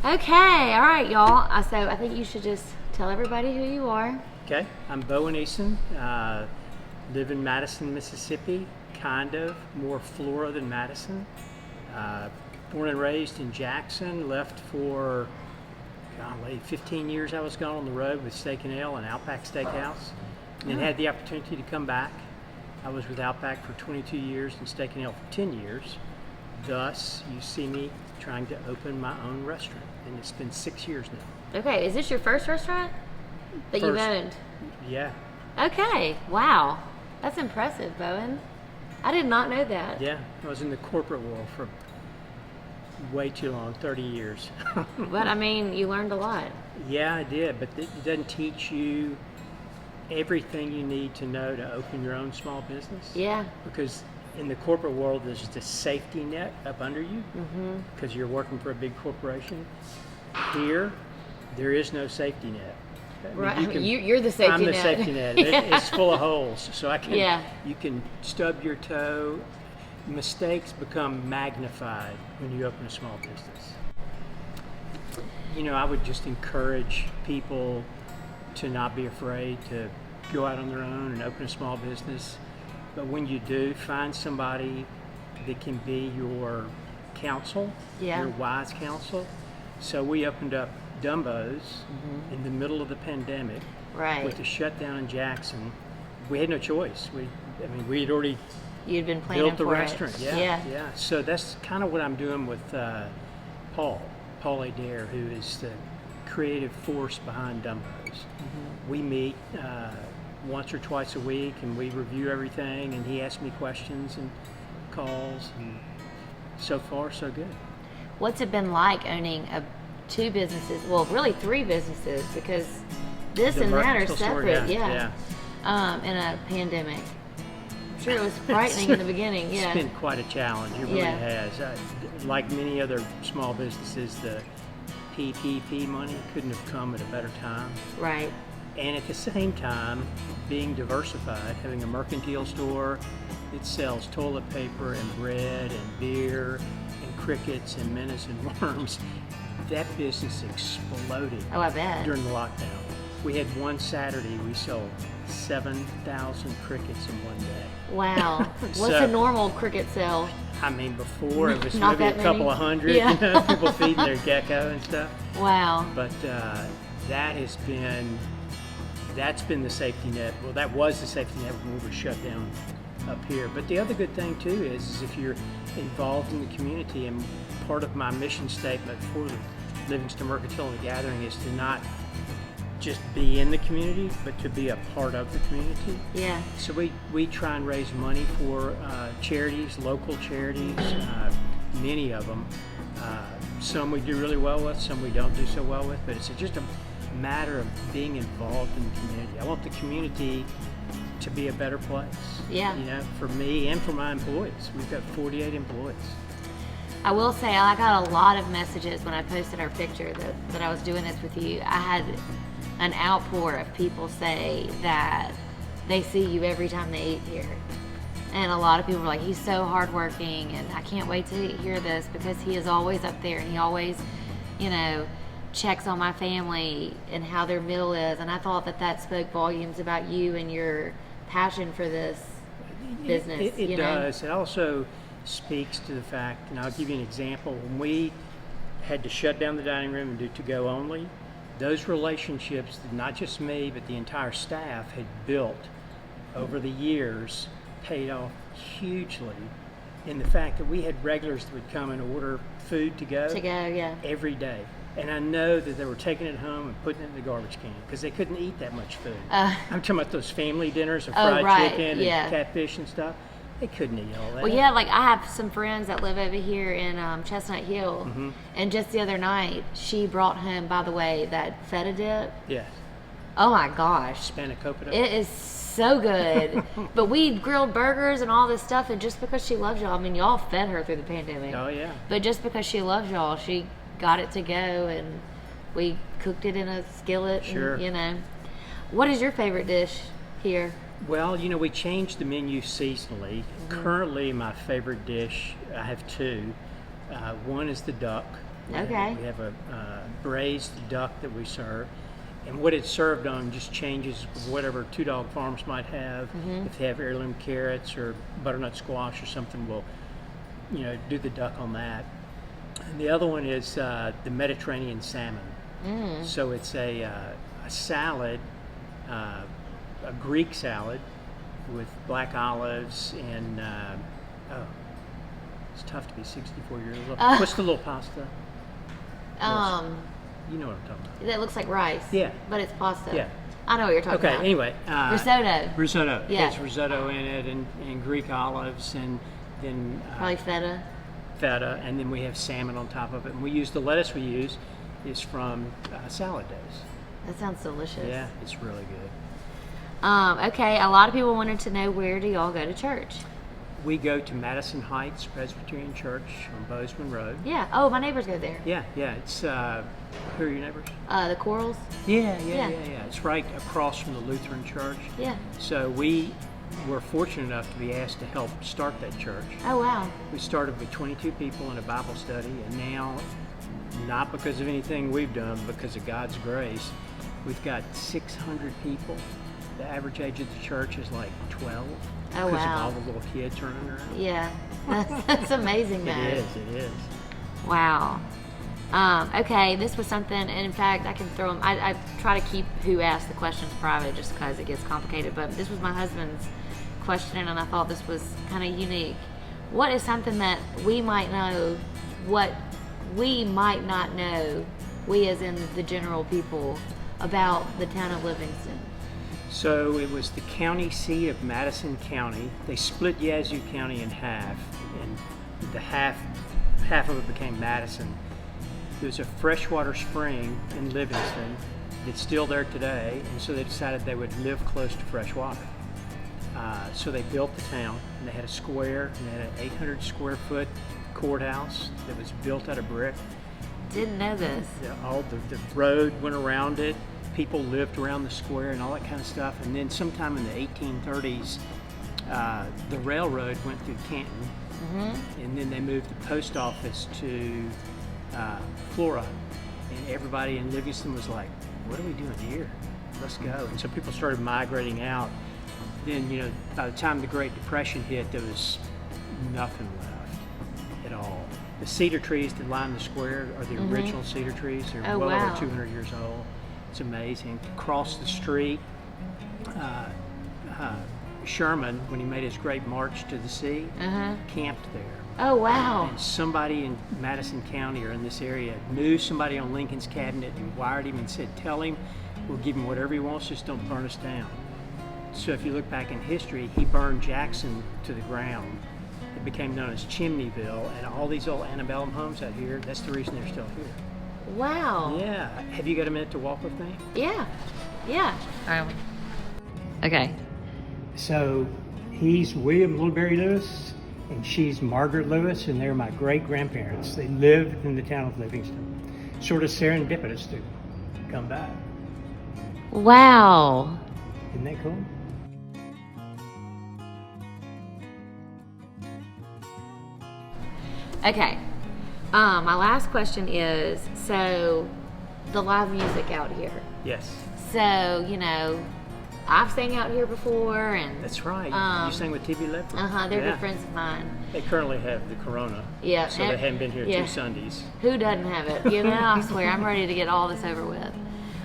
Okay, all right, y'all. So I think you should just tell everybody who you are. Okay, I'm Bowen Eason. Live in Madison, Mississippi, kind of more Flora than Madison. Born and raised in Jackson. Left for 15 years. I was gone on the road with Steak and Ale and Outback Steakhouse, and had the opportunity to come back. I was with Outback for 22 years and Steak and Ale for 10 years. Thus, you see me trying to open my own restaurant, and it's been 6 years now. Okay, is this your first restaurant that you've owned? Yeah. Okay, wow. That's impressive, Bowen. I did not know that. Yeah, I was in the corporate world for way too long, 30 years. But I mean, you learned a lot. Yeah, I did, but it doesn't teach you everything you need to know to open your own small business. Yeah. Because in the corporate world, there's just a safety net up under you because you're working for a big corporation. Here, there is no safety net. I mean, Right, you're the safety net. I'm the safety net. It's full of holes, so I can. Yeah. You can stub your toe. Mistakes become magnified when you open a small business. You know, I would just encourage people to not be afraid to go out on their own and open a small business. But when you do, find somebody that can be your counsel, your wise counsel. So we opened up Dumbos in the middle of the pandemic, with the shutdown in Jackson. We had no choice. We had already You'd been planning built the for restaurant. it. Yeah. So that's kind of what I'm doing with Paul Adair, who is the creative force behind Dumbos. We meet once or twice a week, and we review everything, and he asks me questions and calls, and so far so good. What's it been like owning two businesses? Well, really three businesses, because this and that are separate. In a pandemic. I'm sure it was frightening in the beginning. It's been quite a challenge. It really has. Like many other small businesses, the PPP money couldn't have come at a better time. Right. And at the same time, being diversified, having a mercantile store that sells toilet paper and bread and beer and crickets and minnows and worms, that business exploded. Oh, I bet. During the lockdown. We had one Saturday, we sold 7,000 crickets in one day. Wow. What's a normal cricket sale? I mean, before it was Not maybe a couple many. of hundred, you know, people feeding their gecko and stuff. Wow. But that's been the safety net. Well, that was the safety net when we were shut down up here. But the other good thing too is if you're involved in the community, and part of my mission statement for the Livingston Mercantile and the Gathering is to not just be in the community, but to be a part of the community. Yeah. So we try and raise money for charities, local charities, many of them. Some we do really well with, some we don't do so well with, but it's just a matter of being involved in the community. I want the community to be a better place. Yeah. You know, for me and for my employees. We've got 48 employees. I will say I got a lot of messages when I posted our picture that I was doing this with you. I had an outpour of people say that they see you every time they eat here. And a lot of people were like, he's so hardworking, and I can't wait to hear this because he is always up there, and he always, checks on my family and how their meal is. And I thought that spoke volumes about you and your passion for this business. It does. It also speaks to the fact, and I'll give you an example. When we had to shut down the dining room and do to-go only, those relationships that not just me, but the entire staff had built over the years paid off hugely in the fact that we had regulars that would come and order food to go every day. And I know that they were taking it home and putting it in the garbage can because they couldn't eat that much food. I'm talking about those family dinners of fried chicken and catfish and stuff. They couldn't eat all that. Well, yeah, like I have some friends that live over here in Chestnut Hill, and just the other night, she brought home, by the way, that feta dip. Yes. Oh my gosh. Spanakopita. It is so good. But we grilled burgers and all this stuff, and just because she loves y'all, I mean, y'all fed her through the pandemic. Oh, yeah. But just because she loves y'all, she got it to go, and we cooked it in a skillet. Sure. And, what is your favorite dish here? Well, we changed the menu seasonally. Currently, my favorite dish, I have two. One is the duck, Okay. We have a braised duck that we serve. And what it's served on just changes whatever Two Dog Farms might have. If they have heirloom carrots or butternut squash or something, we'll, do the duck on that. And the other one is the Mediterranean salmon. So it's a salad, a Greek salad with black olives and, it's tough to be 64 years old. What's the little pasta? You know what I'm talking about. That looks like rice. Yeah. But it's pasta. Yeah. I know what you're talking about. Okay, anyway. Risotto. Risotto. Yeah. It has risotto in it and Greek olives and then Probably feta. feta, and then we have salmon on top of it. And we use the lettuce we use is from Salad Days. That sounds delicious. Yeah, it's really good. Okay, a lot of people wanted to know, where do y'all go to church? We go to Madison Heights Presbyterian Church on Bozeman Road. Yeah. Oh, my neighbors go there. Yeah. It's who are your neighbors? The Corals. Yeah. It's right across from the Lutheran Church. Yeah. So we were fortunate enough to be asked to help start that church. Oh, wow. We started with 22 people in a Bible study, and now, not because of anything we've done, but because of God's grace, we've got 600 people. The average age of the church is like 12. Oh, because wow. of all the little kids running around. Yeah. That's amazing, though. It is. Wow. Okay, this was something, and in fact, I can throw them. I try to keep who asked the questions private just because it gets complicated, but this was my husband's question, and I thought this was kind of unique. What is something that we might know, what we might not know, we as in the general people, about the town of Livingston? So it was the county seat of Madison County. They split Yazoo County in half, and the half of it became Madison. There's a freshwater spring in Livingston that's still there today, and so they decided they would live close to fresh water. So they built the town, and they had a square, and they had an 800 square foot courthouse that was built out of brick. Didn't know this. The road went around it. People lived around the square and all that kind of stuff. And then sometime in the 1830s, the railroad went through Canton, and then they moved the post office to Flora. And everybody in Livingston was like, what are we doing here? Let's go. And so people started migrating out. Then, by the time the Great Depression hit, there was nothing left at all. The cedar trees that line the square are the original cedar trees. They're well over 200 years old. It's amazing. Across the street, Sherman, when he made his great march to the sea, camped there. Oh, wow. And somebody in Madison County or in this area knew somebody on Lincoln's cabinet and wired him and said, tell him we'll give him whatever he wants, just don't burn us down. So if you look back in history, he burned Jackson to the ground. It became known as Chimneyville, and all these old antebellum homes out here, that's the reason they're still here. Wow. Yeah. Have you got a minute to walk with me? Yeah. Okay. So he's William Littlebury Lewis, and she's Margaret Lewis, and they're my great-grandparents. They lived in the town of Livingston. Sort of serendipitous to come back. Wow. Isn't that cool? Okay. My last question is, so the live music out here. Yes. So, I've sang out here before, and That's right. You sang with TV Leopard. they're good friends of mine. They currently have the corona. Yeah. So they haven't been here 2 Sundays. Who doesn't have it? I swear, I'm ready to get all this over with.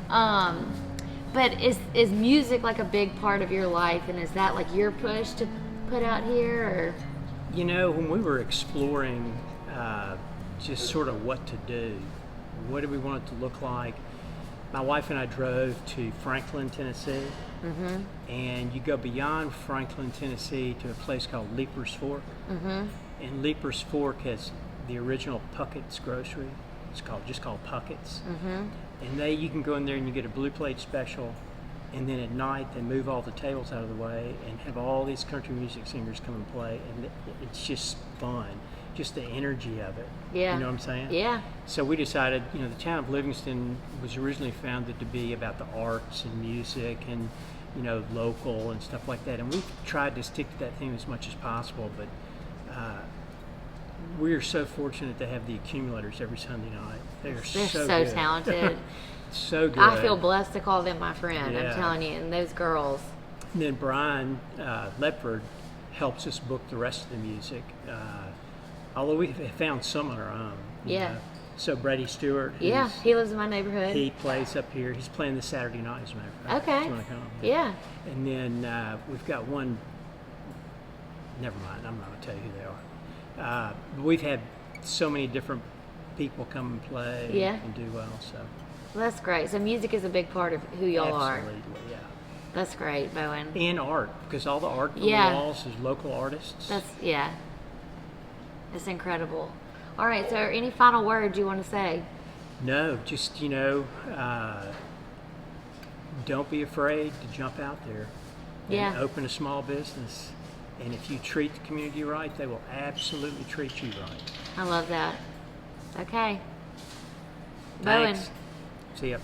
But is music like a big part of your life, and is that like your push to put out here, or? When we were exploring just sort of what to do, what do we want it to look like, my wife and I drove to Franklin, Tennessee, and you go beyond Franklin, Tennessee to a place called Leaper's Fork, and Leaper's Fork has the original Puckett's grocery. It's just called Puckett's, and you can go in there and you get a blue plate special, and then at night they move all the tables out of the way and have all these country music singers come and play, and it's just fun. Just the energy of it. Yeah. You know what I'm saying? Yeah. So we decided, the town of Livingston was originally founded to be about the arts and music and, local and stuff like that. And we've tried to stick to that theme as much as possible, but we are so fortunate to have the accumulators every Sunday night. They're so so good. talented. So good. I feel blessed to call them my friend. Yeah. I'm telling you, and those girls. And then Brian Ledford helps us book the rest of the music, although we have found some on our own. you Yeah. know. So Brady Stewart, Yeah, he lives in my neighborhood. he plays up here. He's playing this Saturday night, as a matter of fact. Okay. If you want to come. Yeah. And then we've got one. Never mind. I'm not going to tell you who they are. But we've had so many different people come and play Yeah. and do well. So Well, that's great. So music is a big part of who y'all are. absolutely, yeah. That's great, Bowen. And art, because all the art on Yeah. the walls is local artists. Yeah. It's incredible. All right, so any final words you want to say? No, just don't be afraid to jump out there. Yeah. And open a small business. And if you treat the community right, they will absolutely treat you right. I love that. Okay. Bowen. Thanks. See ya.